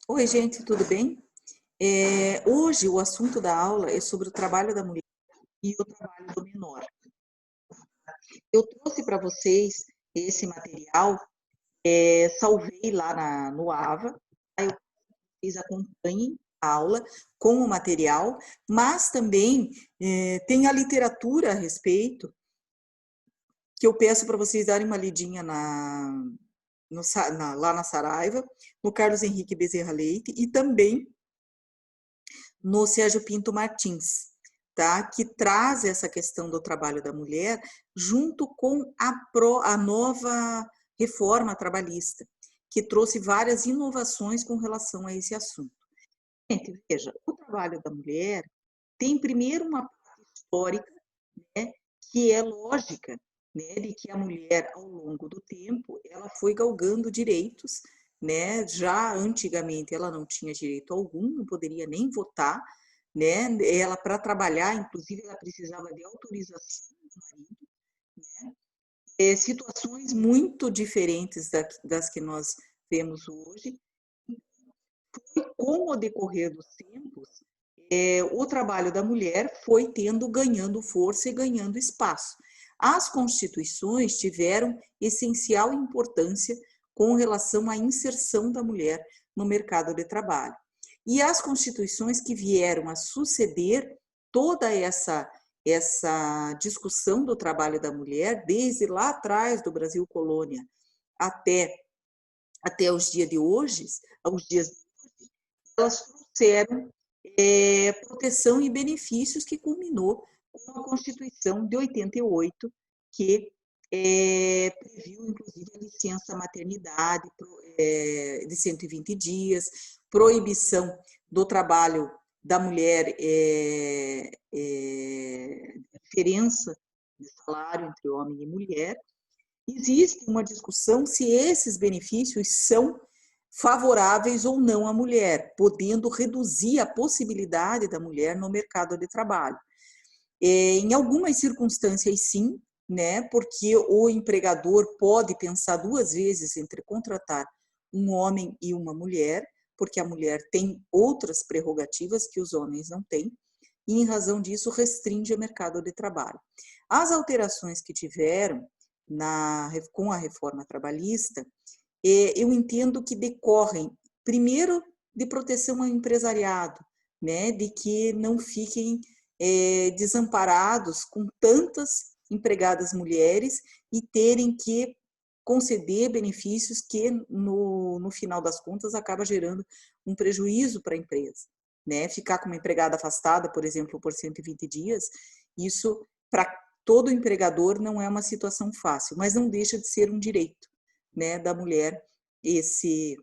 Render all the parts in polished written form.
Oi, gente, tudo bem? Hoje o assunto da aula é sobre o trabalho da mulher e o trabalho do menor. Eu trouxe para vocês esse material, salvei lá no AVA, aí vocês acompanhem a aula com o material, mas também tem a literatura a respeito, que eu peço para vocês darem uma lidinha lá na Saraiva, no Carlos Henrique Bezerra Leite e também no Sérgio Pinto Martins, tá? Que traz essa questão do trabalho da mulher junto com a nova reforma trabalhista, que trouxe várias inovações com relação a esse assunto. Gente, veja, o trabalho da mulher tem primeiro uma parte histórica, né, que é lógica, né, de que a mulher, ao longo do tempo, ela foi galgando direitos, né, já antigamente ela não tinha direito algum, não poderia nem votar, né, ela para trabalhar, inclusive, ela precisava de autorização do marido, né, situações muito diferentes das que nós vemos hoje. Com o decorrer dos tempos, o trabalho da mulher foi ganhando força e ganhando espaço. As constituições tiveram essencial importância com relação à inserção da mulher no mercado de trabalho. E as constituições que vieram a suceder toda essa discussão do trabalho da mulher, desde lá atrás do Brasil colônia até os dias de hoje, elas trouxeram proteção e benefícios que culminou com a Constituição de 88, que previu, inclusive, a licença maternidade de 120 dias, proibição do trabalho da mulher, diferença de salário entre homem e mulher. Existe uma discussão se esses benefícios são favoráveis ou não à mulher, podendo reduzir a possibilidade da mulher no mercado de trabalho. Em algumas circunstâncias, sim, né, porque o empregador pode pensar duas vezes entre contratar um homem e uma mulher, porque a mulher tem outras prerrogativas que os homens não têm, e em razão disso restringe o mercado de trabalho. As alterações que tiveram com a reforma trabalhista, eu entendo que decorrem, primeiro, de proteção ao empresariado, né, de que não fiquem desamparados com tantas empregadas mulheres e terem que conceder benefícios que, no final das contas, acaba gerando um prejuízo para a empresa. Né? Ficar com uma empregada afastada, por exemplo, por 120 dias, isso, para todo empregador, não é uma situação fácil, mas não deixa de ser um direito, né, da mulher esse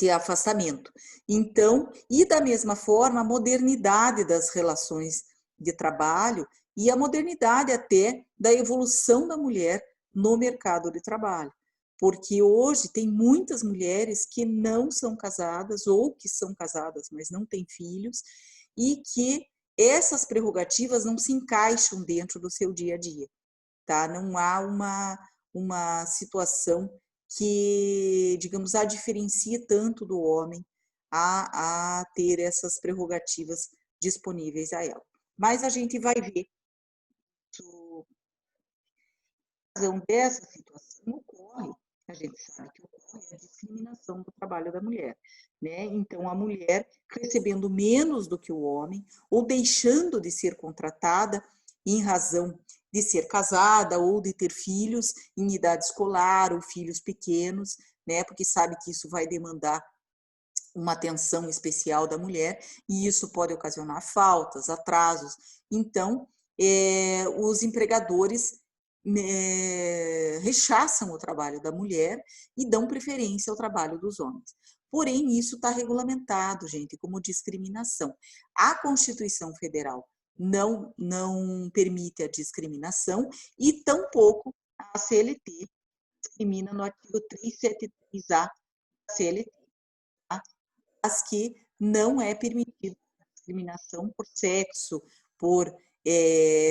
afastamento. Então, e da mesma forma, a modernidade das relações de trabalho e a modernidade até da evolução da mulher no mercado de trabalho. Porque hoje tem muitas mulheres que não são casadas ou que são casadas, mas não têm filhos, e que essas prerrogativas não se encaixam dentro do seu dia a dia. Tá? Não há uma situação que, digamos, a diferencia tanto do homem a ter essas prerrogativas disponíveis a ela. Mas a gente vai ver a razão dessa situação ocorre, a gente sabe que ocorre a discriminação do trabalho da mulher, né? Então, a mulher recebendo menos do que o homem ou deixando de ser contratada em razão de ser casada ou de ter filhos em idade escolar ou filhos pequenos, né? Porque sabe que isso vai demandar uma atenção especial da mulher e isso pode ocasionar faltas, atrasos. Então, os empregadores rechaçam o trabalho da mulher e dão preferência ao trabalho dos homens. Porém, isso está regulamentado, gente, como discriminação. A Constituição Federal não permite a discriminação e tampouco a CLT discrimina no artigo 373A da CLT, tá? As que não é permitida a discriminação por sexo,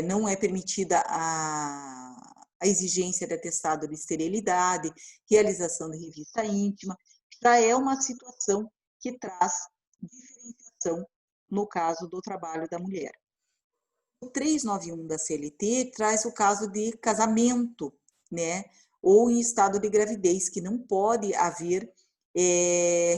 não é permitida a exigência de atestado de esterilidade, realização de revista íntima, já é uma situação que traz diferenciação no caso do trabalho da mulher. O 391 da CLT traz o caso de casamento, né, ou em estado de gravidez, que não pode haver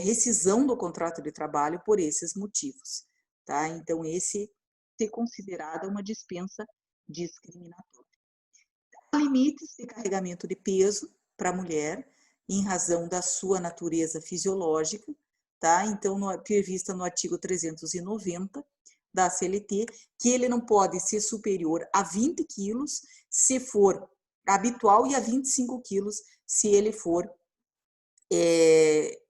rescisão do contrato de trabalho por esses motivos, tá? Então, esse é considerada uma dispensa discriminatória. Há limites de carregamento de peso para a mulher, em razão da sua natureza fisiológica, tá? Então, prevista no artigo 390 da CLT, que ele não pode ser superior a 20 quilos se for habitual e a 25 quilos se ele for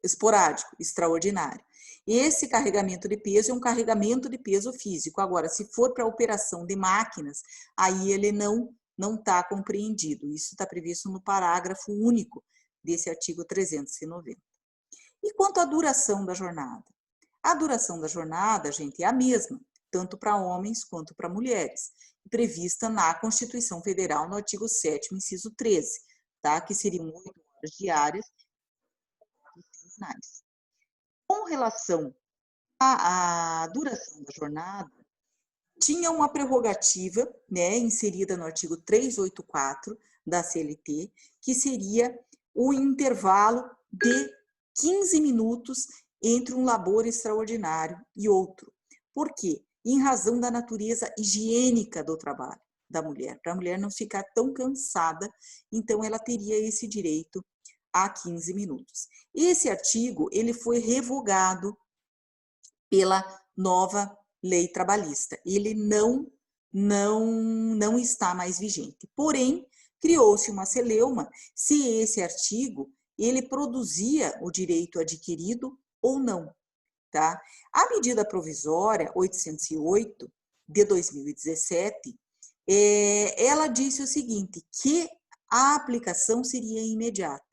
esporádico, extraordinário. Esse carregamento de peso é um carregamento de peso físico. Agora, se for para operação de máquinas, aí ele não está compreendido. Isso está previsto no parágrafo único desse artigo 390. E quanto à duração da jornada? A duração da jornada, gente, é a mesma, tanto para homens quanto para mulheres, prevista na Constituição Federal, no artigo 7º, inciso 13, tá? Que seriam 8 horas diárias semanais. Com relação à duração da jornada, tinha uma prerrogativa, né, inserida no artigo 384 da CLT, que seria o intervalo de 15 minutos entre um labor extraordinário e outro. Por quê? Em razão da natureza higiênica do trabalho da mulher, para a mulher não ficar tão cansada, então ela teria esse direito a 15 minutos. Esse artigo, ele foi revogado pela nova lei trabalhista. Ele não está mais vigente. Porém, criou-se uma celeuma se esse artigo ele produzia o direito adquirido ou não, tá? A medida provisória 808 de 2017, ela disse o seguinte, que a aplicação seria imediata.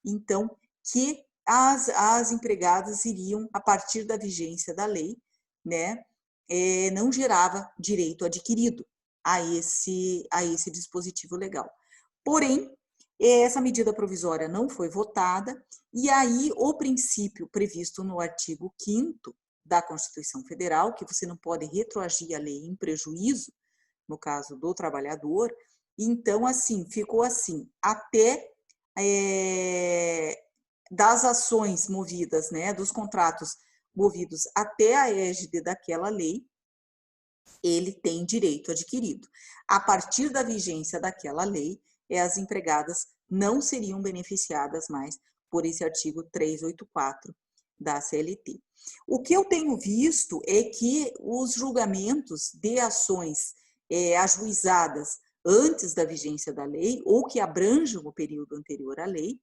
Então, que as empregadas iriam, a partir da vigência da lei, né, não gerava direito adquirido a esse dispositivo legal. Porém, essa medida provisória não foi votada, e aí o princípio previsto no artigo 5º da Constituição Federal, que você não pode retroagir a lei em prejuízo, no caso do trabalhador, então, assim, ficou assim, até das ações movidas, né, dos contratos movidos até a égide daquela lei, ele tem direito adquirido. A partir da vigência daquela lei, as empregadas não seriam beneficiadas mais por esse artigo 384 da CLT. O que eu tenho visto é que os julgamentos de ações ajuizadas antes da vigência da lei, ou que abranjam o período anterior à lei,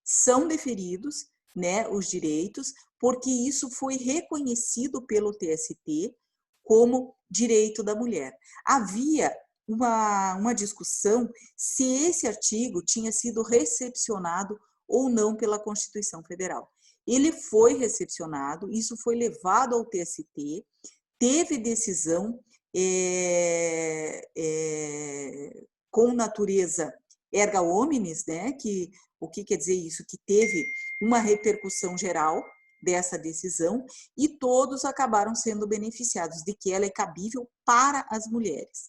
são deferidos, né, os direitos, porque isso foi reconhecido pelo TST como direito da mulher. Havia uma discussão se esse artigo tinha sido recepcionado ou não pela Constituição Federal. Ele foi recepcionado, isso foi levado ao TST, teve decisão com natureza erga omnes, né? O que quer dizer isso? Que teve uma repercussão geral dessa decisão e todos acabaram sendo beneficiados de que ela é cabível para as mulheres.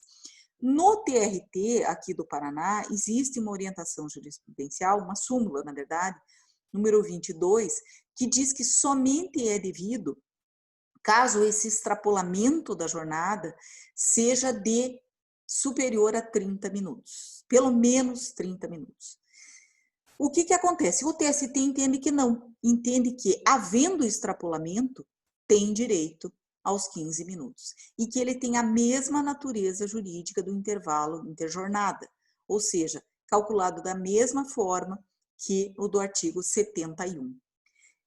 No TRT, aqui do Paraná, existe uma orientação jurisprudencial, uma súmula, na verdade, número 22, que diz que somente é devido caso esse extrapolamento da jornada seja de superior a 30 minutos, pelo menos 30 minutos. O que acontece? O TST entende que não, entende que, havendo extrapolamento, tem direito aos 15 minutos, e que ele tem a mesma natureza jurídica do intervalo interjornada, ou seja, calculado da mesma forma que o do artigo 71.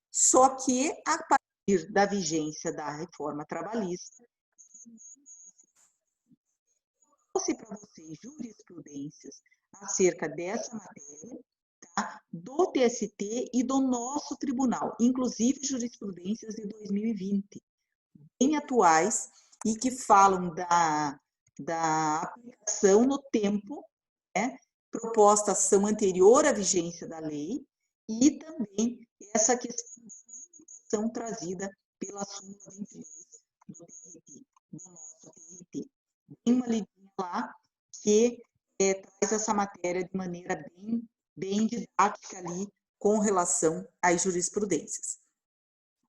Só que, a partir da vigência da reforma trabalhista, trouxe para vocês jurisprudências acerca dessa matéria, tá? Do TST e do nosso tribunal, inclusive jurisprudências de 2020, bem atuais e que falam da aplicação no tempo, né? Proposta ação anterior à vigência da lei, e também essa questão são trazidas pela súmula 22 do TRT, do nosso TRT. Tem uma lidinha lá que traz essa matéria de maneira bem didática ali com relação às jurisprudências.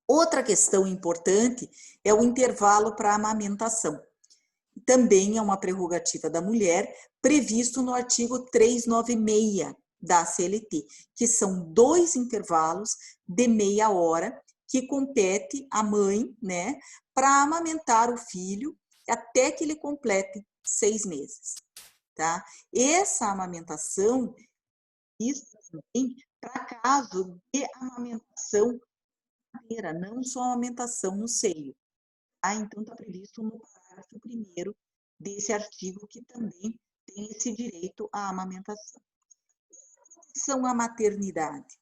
Outra questão importante é o intervalo para a amamentação. Também é uma prerrogativa da mulher, previsto no artigo 396 da CLT, que são 2 intervalos de meia hora que compete à mãe, né, para amamentar o filho até que ele complete 6 meses, tá? Essa amamentação, isso também para caso de amamentação inteira, não só amamentação no seio, tá? Então está previsto no parágrafo 1º desse artigo que também tem esse direito à amamentação. São a maternidade.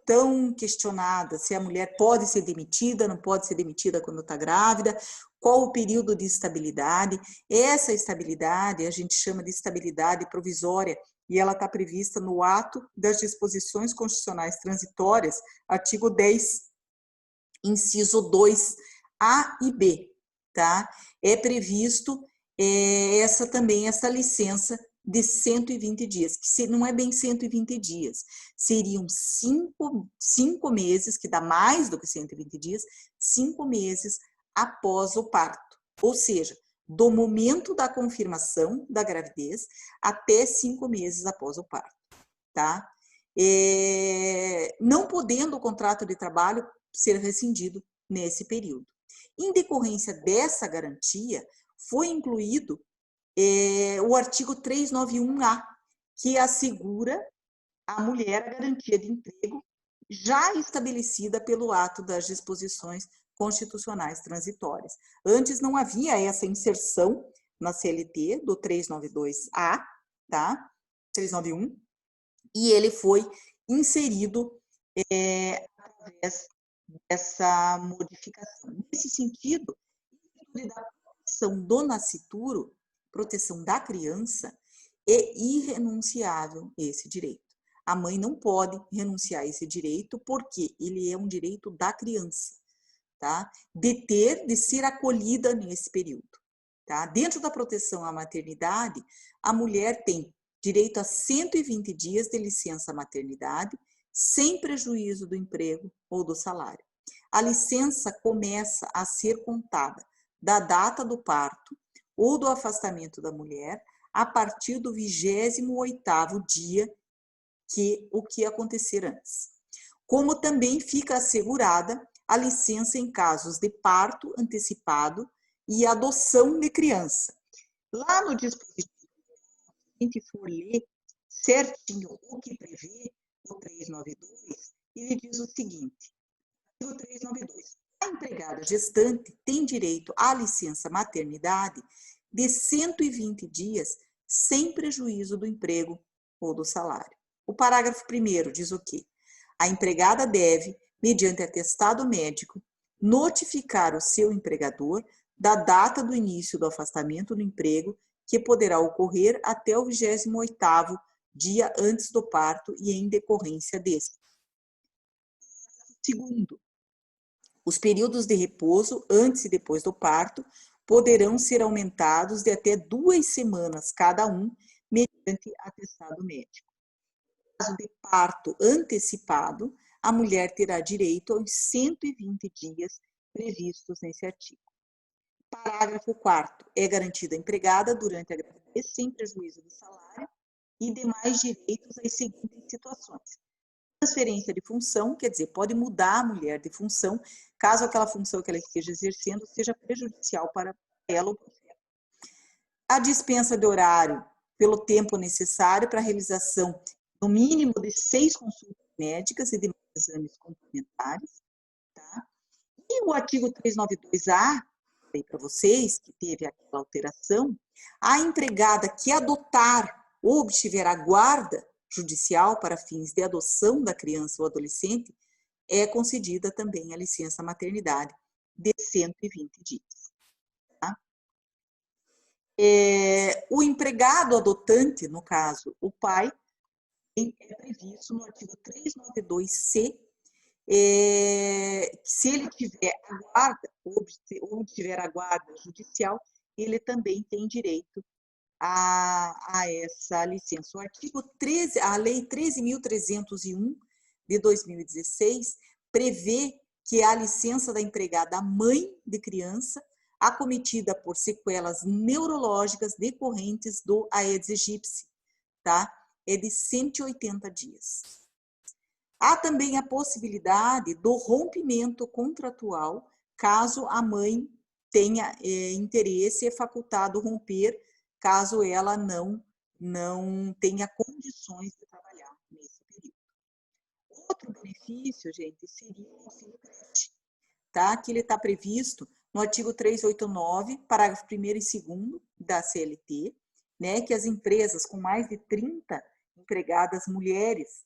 Tão questionada se a mulher pode ser demitida, não pode ser demitida quando está grávida, qual o período de estabilidade. Essa estabilidade a gente chama de estabilidade provisória e ela está prevista no ato das disposições constitucionais transitórias, artigo 10, inciso 2, A e B, tá? É previsto essa licença de 120 dias, que não é bem 120 dias, seriam 5 meses, que dá mais do que 120 dias, 5 meses após o parto, ou seja, do momento da confirmação da gravidez até 5 meses após o parto, tá? Não podendo o contrato de trabalho ser rescindido nesse período. Em decorrência dessa garantia, foi incluído o artigo 391A, que assegura à mulher a garantia de emprego já estabelecida pelo ato das disposições constitucionais transitórias. Antes não havia essa inserção na CLT do 392A, tá? 391, e ele foi inserido através dessa modificação. Nesse sentido, da proteção do nascituro, proteção da criança, é irrenunciável esse direito. A mãe não pode renunciar a esse direito porque ele é um direito da criança, tá? De ser acolhida nesse período, tá? Dentro da proteção à maternidade, a mulher tem direito a 120 dias de licença maternidade, sem prejuízo do emprego ou do salário. A licença começa a ser contada da data do parto ou do afastamento da mulher a partir do 28º dia o que acontecer antes. Como também fica assegurada a licença em casos de parto antecipado e adoção de criança. Lá no dispositivo, se a gente for ler certinho o que prevê o 392, ele diz o seguinte, o 392, a empregada gestante tem direito à licença maternidade de 120 dias sem prejuízo do emprego ou do salário. O parágrafo 1º diz o quê? A empregada deve, mediante atestado médico, notificar o seu empregador da data do início do afastamento do emprego, que poderá ocorrer até o 28º dia antes do parto e em decorrência desse. Segundo, os períodos de repouso antes e depois do parto poderão ser aumentados de até 2 semanas cada um, mediante atestado médico. No caso de parto antecipado, a mulher terá direito aos 120 dias previstos nesse artigo. Parágrafo 4º. É garantida a empregada durante a gravidez sem prejuízo do salário e demais direitos às seguintes situações. Transferência de função, quer dizer, pode mudar a mulher de função, caso aquela função que ela esteja exercendo seja prejudicial para ela ou para o filho. A dispensa de horário pelo tempo necessário para a realização no mínimo de 6 consultas médicas e demais exames complementares, tá? E o artigo 392A, falei para vocês que teve aquela alteração, a empregada que adotar ou obtiver a guarda judicial para fins de adoção da criança ou adolescente, é concedida também a licença maternidade de 120 dias. Tá? O empregado adotante, no caso, o pai, é previsto no artigo 392C, se ele tiver a guarda, ou tiver a guarda judicial, ele também tem direito a essa licença. O artigo 13, a Lei 13.301 de 2016 prevê que a licença da empregada mãe de criança acometida por sequelas neurológicas decorrentes do Aedes aegypti, tá? É de 180 dias. Há também a possibilidade do rompimento contratual, caso a mãe tenha interesse, é facultado romper, caso ela não tenha condições de trabalhar nesse período. Outro benefício, gente, seria o auxílio creche, tá? Que ele está previsto no artigo 389, parágrafo 1º e 2º da CLT, né? Que as empresas com mais de 30 empregadas mulheres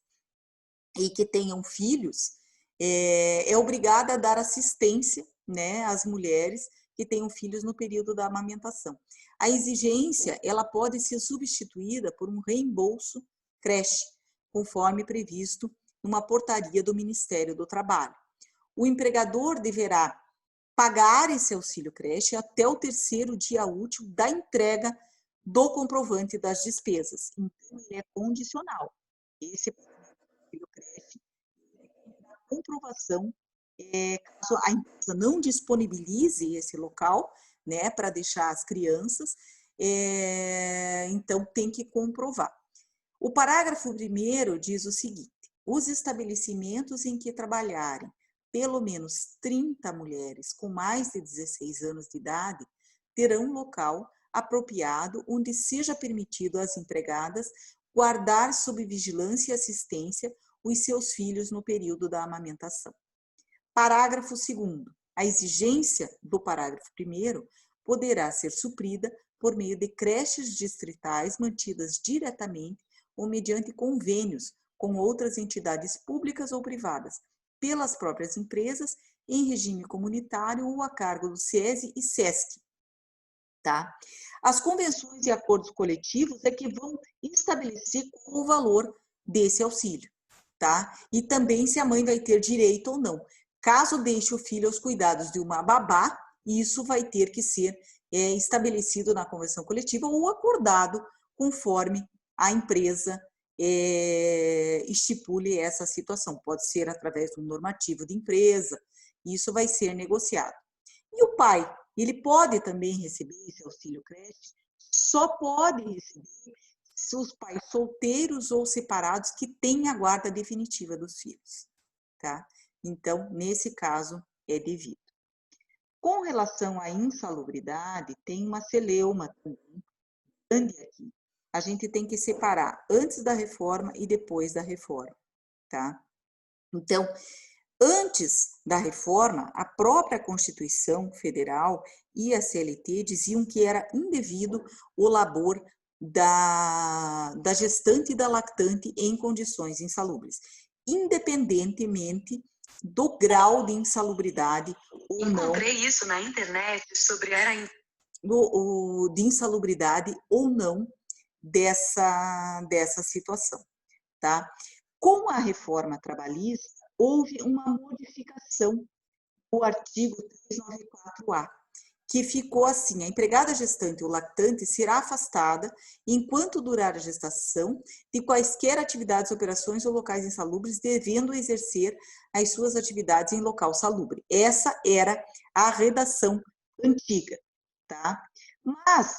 e que tenham filhos, é obrigada a dar assistência, né, às mulheres que tenham filhos no período da amamentação. A exigência, ela pode ser substituída por um reembolso creche, conforme previsto numa portaria do Ministério do Trabalho. O empregador deverá pagar esse auxílio creche até o 3º dia útil da entrega do comprovante das despesas. Então, ele é condicional. Esse auxílio creche, a comprovação, caso a empresa não disponibilize esse local, né, para deixar as crianças, então tem que comprovar. O parágrafo 1º diz o seguinte: os estabelecimentos em que trabalharem pelo menos 30 mulheres com mais de 16 anos de idade terão local apropriado onde seja permitido às empregadas guardar sob vigilância e assistência os seus filhos no período da amamentação. Parágrafo 2º. A exigência do parágrafo 1º poderá ser suprida por meio de creches distritais mantidas diretamente ou mediante convênios com outras entidades públicas ou privadas, pelas próprias empresas, em regime comunitário ou a cargo do SESI e SESC. Tá? As convenções e acordos coletivos é que vão estabelecer o valor desse auxílio, tá? E também se a mãe vai ter direito ou não. Caso deixe o filho aos cuidados de uma babá, isso vai ter que ser estabelecido na convenção coletiva ou acordado conforme a empresa estipule essa situação. Pode ser através de um normativo de empresa, isso vai ser negociado. E o pai, ele pode também receber esse auxílio creche, só pode receber se os pais solteiros ou separados que têm a guarda definitiva dos filhos, tá? Então, nesse caso, é devido. Com relação à insalubridade, tem uma celeuma também grande aqui. A gente tem que separar antes da reforma e depois da reforma, tá? Então, antes da reforma, a própria Constituição Federal e a CLT diziam que era indevido o labor da gestante e da lactante em condições insalubres, independentemente do grau de insalubridade ou não. Encontrei isso na internet sobre de insalubridade ou não dessa situação, tá? Com a reforma trabalhista, houve uma modificação do artigo 394-A, que ficou assim: a empregada gestante ou lactante será afastada, enquanto durar a gestação, de quaisquer atividades, operações ou locais insalubres, devendo exercer as suas atividades em local salubre. Essa era a redação antiga, tá? Mas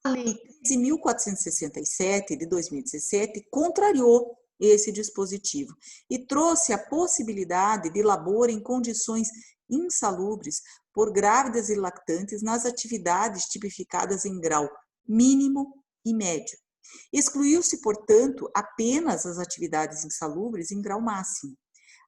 a Lei 13.467, de 2017, contrariou esse dispositivo e trouxe a possibilidade de labor em condições insalubres por grávidas e lactantes nas atividades tipificadas em grau mínimo e médio. Excluiu-se, portanto, apenas as atividades insalubres em grau máximo.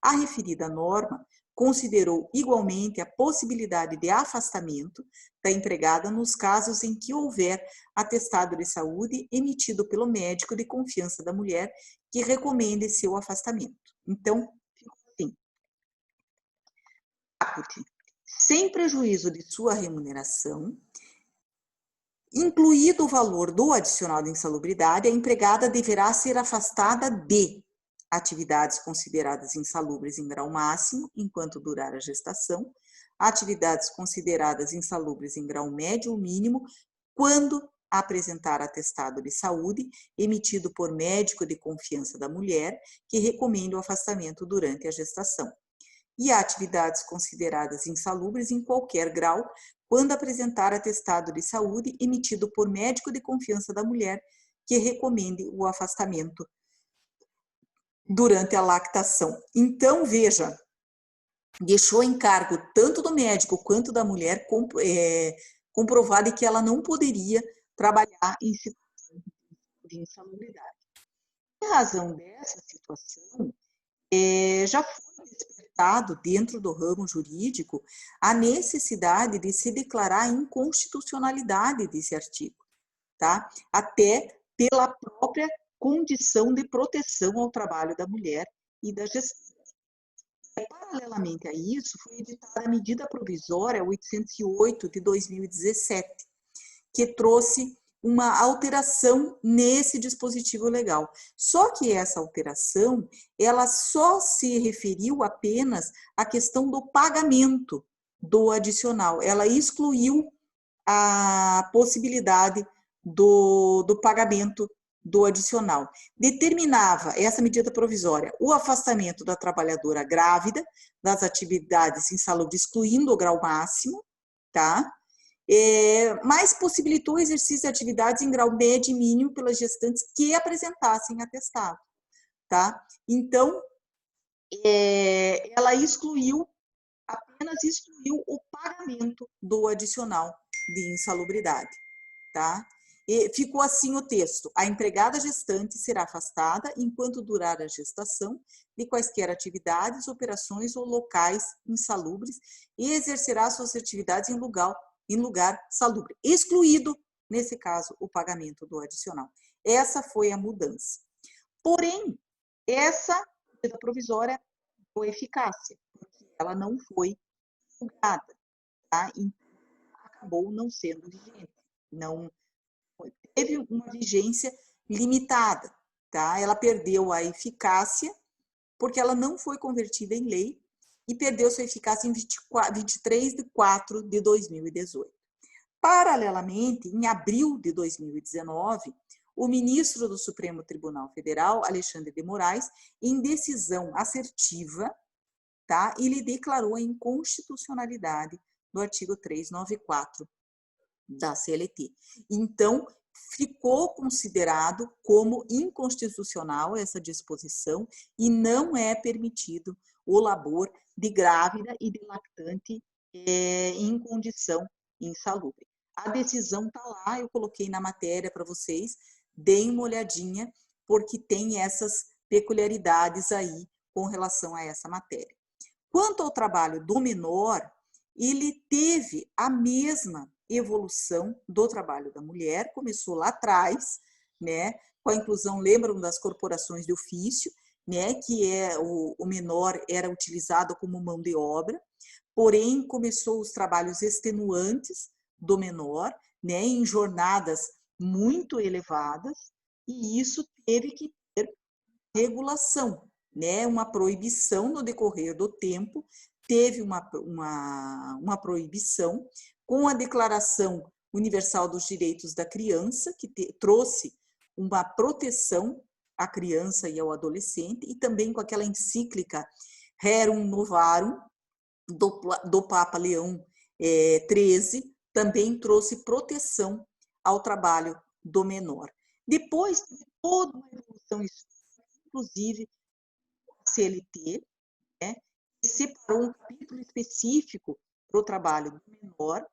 A referida norma considerou igualmente a possibilidade de afastamento da empregada nos casos em que houver atestado de saúde emitido pelo médico de confiança da mulher que recomende seu afastamento. Então, sim, sem prejuízo de sua remuneração, incluído o valor do adicional de insalubridade, a empregada deverá ser afastada de atividades consideradas insalubres em grau máximo, enquanto durar a gestação, atividades consideradas insalubres em grau médio ou mínimo, quando apresentar atestado de saúde emitido por médico de confiança da mulher, que recomende o afastamento durante a gestação. E atividades consideradas insalubres em qualquer grau, quando apresentar atestado de saúde emitido por médico de confiança da mulher, que recomende o afastamento durante a lactação. Então, veja, deixou encargo tanto do médico quanto da mulher comprovado que ela não poderia trabalhar em situação de insalubridade. Em razão dessa situação, já foi despertado dentro do ramo jurídico a necessidade de se declarar a inconstitucionalidade desse artigo, tá? Até pela própria condição de proteção ao trabalho da mulher e da gestante. Paralelamente a isso, foi editada a medida provisória 808 de 2017, que trouxe uma alteração nesse dispositivo legal. Só que essa alteração, ela só se referiu apenas à questão do pagamento do adicional. Ela excluiu a possibilidade do pagamento do adicional. Determinava essa medida provisória o afastamento da trabalhadora grávida das atividades insalubres, excluindo o grau máximo, tá? Mas possibilitou o exercício de atividades em grau médio e mínimo pelas gestantes que apresentassem atestado, tá? Então, ela apenas excluiu o pagamento do adicional de insalubridade, tá? E ficou assim o texto: a empregada gestante será afastada enquanto durar a gestação de quaisquer atividades, operações ou locais insalubres e exercerá suas atividades em lugar salubre, excluído, nesse caso, o pagamento do adicional. Essa foi a mudança. Porém, essa medida provisória foi eficácia, porque ela não foi julgada, tá? Então, acabou não sendo vigente, não teve uma vigência limitada, tá? Ela perdeu a eficácia porque ela não foi convertida em lei e perdeu sua eficácia em 23 de 4 de 2018. Paralelamente, em abril de 2019, o ministro do Supremo Tribunal Federal, Alexandre de Moraes, em decisão assertiva, tá? Ele declarou a inconstitucionalidade do artigo 394 da CLT. Então, ficou considerado como inconstitucional essa disposição e não é permitido o labor de grávida e de lactante em condição insalubre. A decisão está lá, eu coloquei na matéria para vocês, deem uma olhadinha, porque tem essas peculiaridades aí com relação a essa matéria. Quanto ao trabalho do menor, ele teve a mesma evolução do trabalho da mulher, começou lá atrás, né, com a inclusão, lembram das corporações de ofício, né, que o menor era utilizado como mão de obra, porém começou os trabalhos extenuantes do menor, né, em jornadas muito elevadas, e isso teve que ter regulação, né, uma proibição no decorrer do tempo, teve uma proibição com a Declaração Universal dos Direitos da Criança, que trouxe uma proteção à criança e ao adolescente, e também com aquela encíclica Rerum Novarum, do Papa Leão XIII, também trouxe proteção ao trabalho do menor. Depois de toda uma evolução histórica, inclusive a CLT, né, que separou um capítulo específico para o trabalho do menor,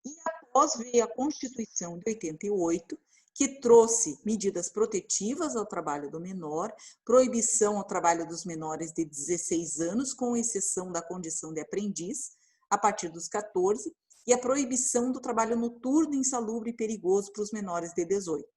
e após veio a Constituição de 88, que trouxe medidas protetivas ao trabalho do menor, proibição ao trabalho dos menores de 16 anos, com exceção da condição de aprendiz, a partir dos 14, e a proibição do trabalho noturno, insalubre e perigoso para os menores de 18.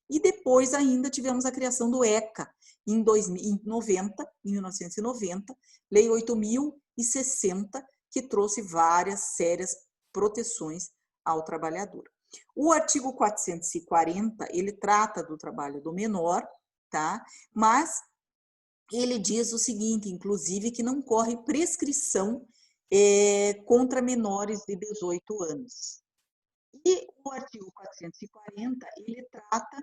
E depois ainda tivemos a criação do ECA, em 1990, Lei 8.060, que trouxe várias sérias proteções ao trabalhador. O artigo 440, ele trata do trabalho do menor, tá? Mas ele diz o seguinte, inclusive, que não corre prescrição contra menores de 18 anos. E o artigo 440, ele trata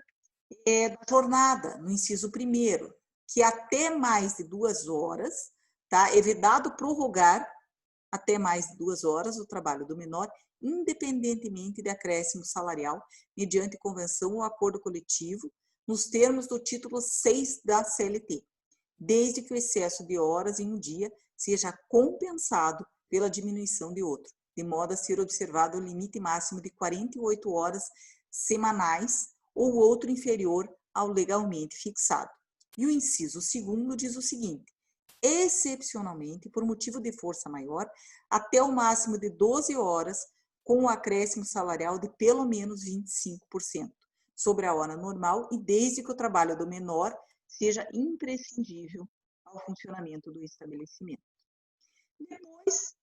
da jornada, no inciso 1º, que até mais de 2 horas, tá? É vedado prorrogar até mais de 2 horas o trabalho do menor, independentemente de acréscimo salarial, mediante convenção ou acordo coletivo, nos termos do título 6 da CLT, desde que o excesso de horas em um dia seja compensado pela diminuição de outro, de modo a ser observado o limite máximo de 48 horas semanais ou outro inferior ao legalmente fixado. E o inciso 2º diz o seguinte: excepcionalmente, por motivo de força maior, até o máximo de 12 horas, com um acréscimo salarial de pelo menos 25% sobre a hora normal e desde que o trabalho do menor seja imprescindível ao funcionamento do estabelecimento. Depois,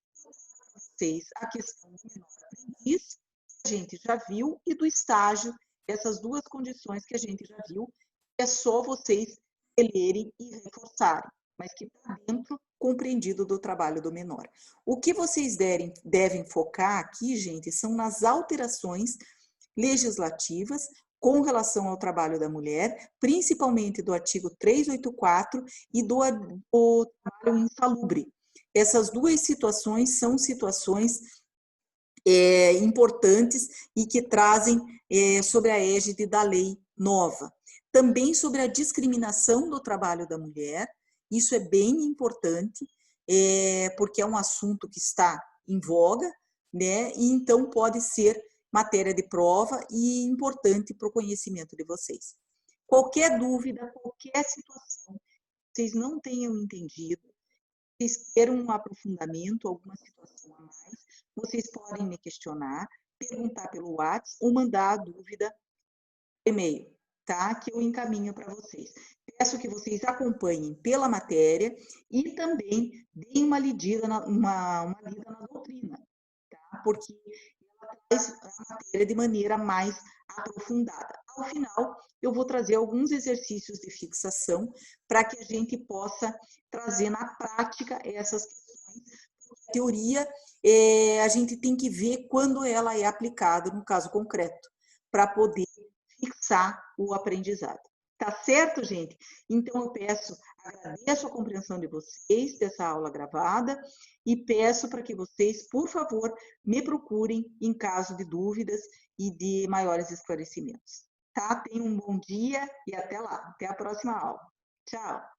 fez a questão do menor aprendiz, que a gente já viu, e do estágio, essas duas condições que a gente já viu, é só vocês lerem e reforçarem, mas que está dentro, compreendido do trabalho do menor. O que vocês devem focar aqui, gente, são nas alterações legislativas com relação ao trabalho da mulher, principalmente do artigo 384 e do trabalho insalubre. Essas duas situações são situações importantes e que trazem sobre a égide da lei nova. Também sobre a discriminação do trabalho da mulher, isso é bem importante, porque é um assunto que está em voga, né? E então pode ser matéria de prova e importante para o conhecimento de vocês. Qualquer dúvida, qualquer situação, vocês não tenham entendido, vocês queiram um aprofundamento, alguma situação a mais, vocês podem me questionar, perguntar pelo WhatsApp ou mandar a dúvida por e-mail, tá? Que eu encaminho para vocês. Peço que vocês acompanhem pela matéria e também deem uma lida na doutrina, tá? Porque ela traz a matéria de maneira mais aprofundada. Ao final, eu vou trazer alguns exercícios de fixação para que a gente possa trazer na prática essas questões. A teoria, a gente tem que ver quando ela é aplicada no caso concreto, para poder fixar o aprendizado. Tá certo, gente? Então, eu agradeço a compreensão de vocês dessa aula gravada e peço para que vocês, por favor, me procurem em caso de dúvidas e de maiores esclarecimentos. Tá? Tenham um bom dia e até lá. Até a próxima aula. Tchau!